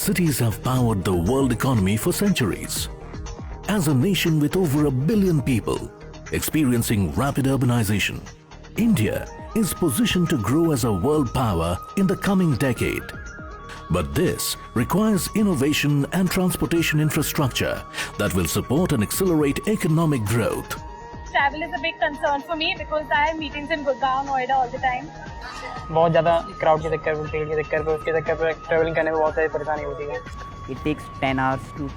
cities have powered the world economy for centuries. As a nation with over 1 billion people experiencing rapid urbanization, India is positioned to grow as a world power in the coming decade. But this requires innovation and transportation infrastructure that will support and accelerate economic growth. Travel is a big concern for me because I have meetings in Gurgaon, Noida all the time. बहुत ज़्यादा crowd के चक्कर में, भीड़ के चक्कर में, उसके चक्कर में ट्रैवलिंग करने में बहुत सारी परेशानी होती है. It takes 10 hours to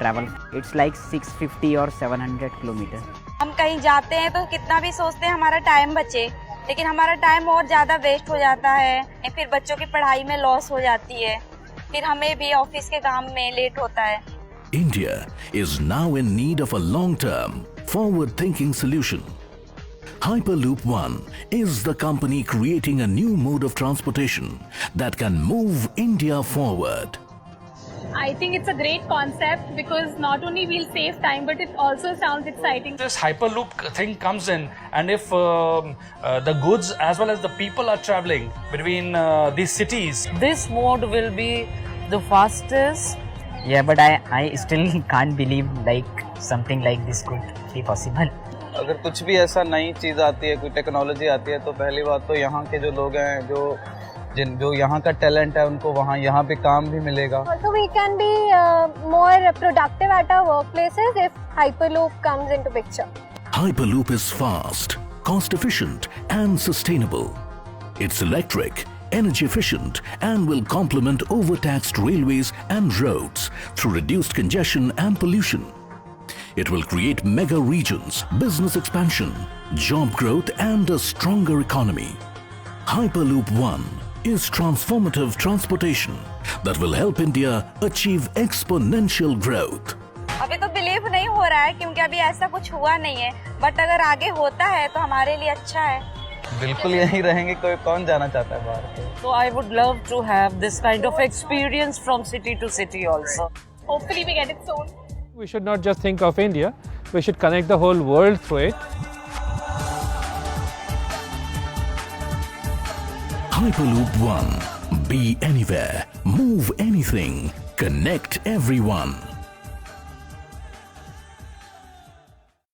travel. It's like 650 or 700 kilometers. हम कहीं जाते हैं तो कितना भी सोचते हैं हमारा टाइम बचे, लेकिन हमारा टाइम और ज़्यादा वेस्ट हो जाता है. फिर बच्चों की पढ़ाई में लॉस हो जाती है, फिर हमें भी ऑफिस के काम में लेट होता है. India is now in need of a long-term, forward-thinking solution. Hyperloop One is the company creating a new mode of transportation that can move India forward. I think it's a great concept because not only we'll save time, but it also sounds exciting. This Hyperloop thing comes in, and if the goods as well as the people are traveling between these cities, this mode will be the fastest. Yeah, but I still can't believe like something like this could be possible. अगर कुछ भी ऐसा नई चीज़ आती है, कोई technology आती है, तो पहली बात तो यहाँ के जो लोग हैं, जो यहाँ का टैलेंट है, उनको यहाँ पे काम भी मिलेगा. Also we can be more productive at our workplaces if Hyperloop comes into picture. Hyperloop is fast, cost efficient and sustainable. It's electric, energy efficient and will complement overtaxed railways and roads through reduced congestion and pollution. It will create mega regions, business expansion, job growth and a stronger economy. Hyperloop One is transformative transportation that will help India achieve exponential growth. अभी तो believe नहीं हो रहा है क्योंकि अभी ऐसा कुछ हुआ नहीं है, बट अगर आगे होता है तो हमारे लिए अच्छा है. बिल्कुल यहीं रहेंगे, कोई कौन जाना चाहता है बाहर पे. So I would love to have this kind of experience from city to city also. Hopefully we get it soon. We should not just think of India, we should connect the whole world through it. Hyperloop One. Be anywhere, move anything, connect everyone.